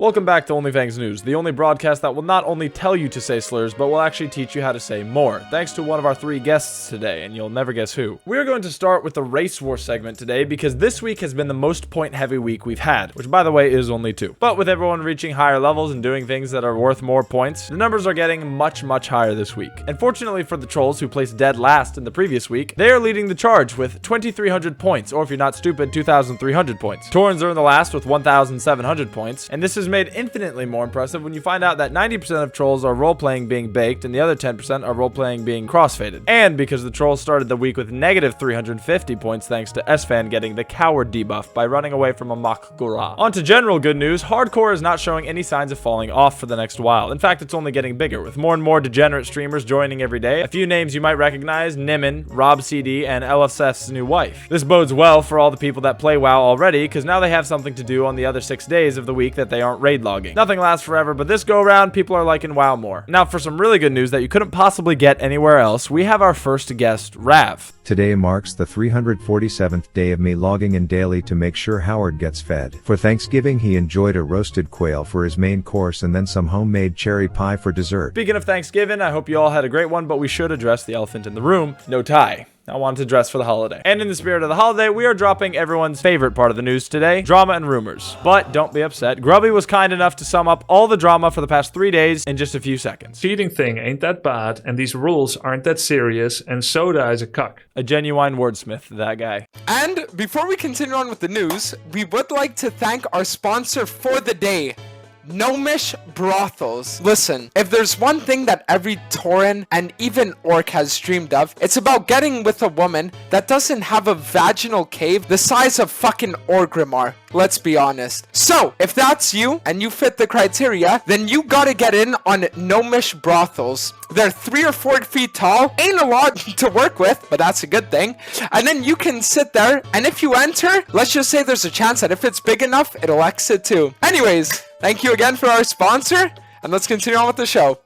Welcome back to Fangs News, the only broadcast that will not only tell you to say slurs, but will actually teach you how to say more, thanks to one of our 3 guests today, and you'll never guess who. We're going to start with the race war segment today, because this week has been the most point-heavy week we've had, which by the way is only 2. But with everyone reaching higher levels and doing things that are worth more points, the numbers are getting much higher this week. And fortunately for the trolls who placed dead last in the previous week, they are leading the charge with 2,300 points, or if you're not stupid, 2,300 points. Torrens are in the last with 1,700 points, and this is made infinitely more impressive when you find out that 90% of trolls are role-playing being baked and the other 10% are role-playing being crossfaded. And because the trolls started the week with negative 350 points thanks to S-Fan getting the coward debuff by running away from a mock Gura. On to general good news, hardcore is not showing any signs of falling off for the next while. In fact, it's only getting bigger, with more and more degenerate streamers joining every day. A few names you might recognize: Nimin, Rob CD, and LSF's new wife. This bodes well for all the people that play WoW already, because now they have something to do on the other 6 days of the week that they aren't raid logging. Nothing lasts forever, but this go around, people are liking WoW more. Now for some really good news that you couldn't possibly get anywhere else, we have our first guest, Rav. Today marks the 347th day of me logging in daily to make sure Howard gets fed. For Thanksgiving, he enjoyed a roasted quail for his main course and then some homemade cherry pie for dessert. Speaking of Thanksgiving, I hope you all had a great one, but we should address the elephant in the room: no tie. I wanted to dress for the holiday. And in the spirit of the holiday, we are dropping everyone's favorite part of the news today: drama and rumors. But don't be upset, Grubby was kind enough to sum up all the drama for the past 3 days in just a few seconds. Cheating thing ain't that bad, and these rules aren't that serious, and Soda is a cuck. A genuine wordsmith, that guy. And before we continue on with the news, we would like to thank our sponsor for the day, Gnomish Brothels. Listen, if there's one thing that every Tauren and even Orc has dreamed of, it's about getting with a woman that doesn't have a vaginal cave the size of fucking Orgrimmar. Let's be honest. So, if that's you, and you fit the criteria, then you gotta get in on Gnomish Brothels. They're 3 or 4 feet tall, ain't a lot to work with, but that's a good thing. And then you can sit there, and if you enter, let's just say there's a chance that if it's big enough, it'll exit too. Anyways, thank you again for our sponsor, and let's continue on with the show.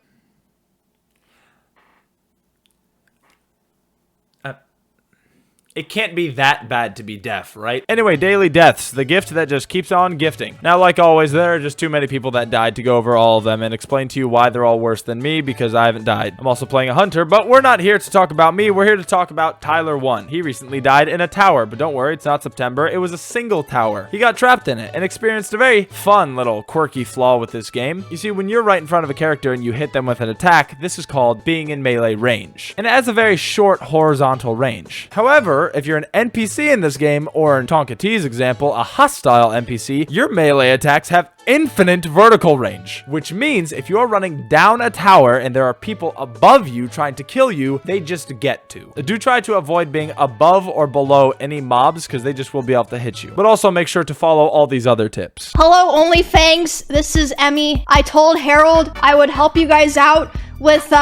It can't be that bad to be deaf, right? Anyway, daily deaths, the gift that just keeps on gifting. Now, like always, there are just too many people that died to go over all of them and explain to you why they're all worse than me, because I haven't died. I'm also playing a hunter, but we're not here to talk about me. We're here to talk about Tyler 1. He recently died in a tower, but don't worry, it's not September. It was a single tower. He got trapped in it and experienced a very fun little quirky flaw with this game. You see, when you're right in front of a character and you hit them with an attack, this is called being in melee range. And it has a very short horizontal range. However, if you're an NPC in this game, or in Tonka T's example, a hostile NPC, your melee attacks have infinite vertical range, which means if you're running down a tower and there are people above you trying to kill you, they just get to. Do try to avoid being above or below any mobs, because they just will be able to hit you. But also make sure to follow all these other tips. Hello, Fangs. This is Emmy. I told Harold I would help you guys out with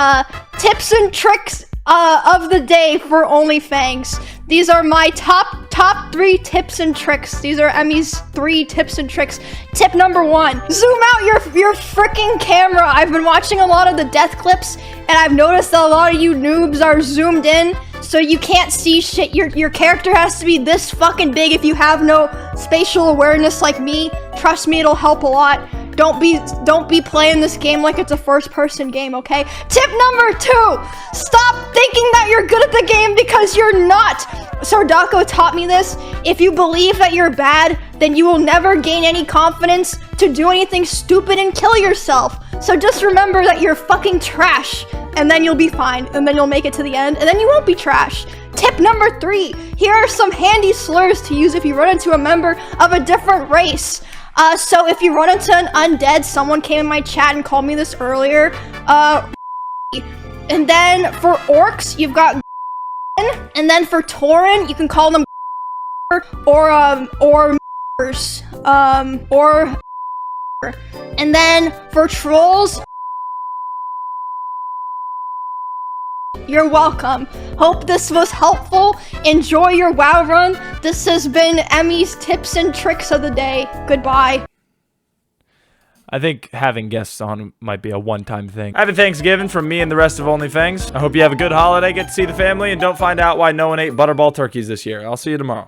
tips and tricks of the day for Fangs. These are my top 3 tips and tricks. These are Emmy's 3 tips and tricks. Tip number 1, zoom out your freaking camera. I've been watching a lot of the death clips, and I've noticed that a lot of you noobs are zoomed in, so you can't see shit. Your character has to be this fucking big if you have no spatial awareness like me. Trust me, it'll help a lot. Don't be playing this game like it's a first-person game, okay? Tip number 2, stop thinking that you're good at the game, because you're not. Sardako taught me this. If you believe that you're bad, then you will never gain any confidence to do anything stupid and kill yourself. So just remember that you're fucking trash, and then you'll be fine, and then you'll make it to the end, and then you won't be trash. Tip number 3, here are some handy slurs to use if you run into a member of a different race. So if you run into an undead, someone came in my chat and called me this earlier, and then for orcs, you've got and then for Tauren, you can call them or and then for trolls, you're welcome. Hope this was helpful. Enjoy your WoW run. This has been Emmy's tips and tricks of the day. Goodbye. I think having guests on might be a one-time thing. Happy Thanksgiving from me and the rest of Fangs. I hope you have a good holiday, get to see the family, and don't find out why no one ate butterball turkeys this year. I'll see you tomorrow.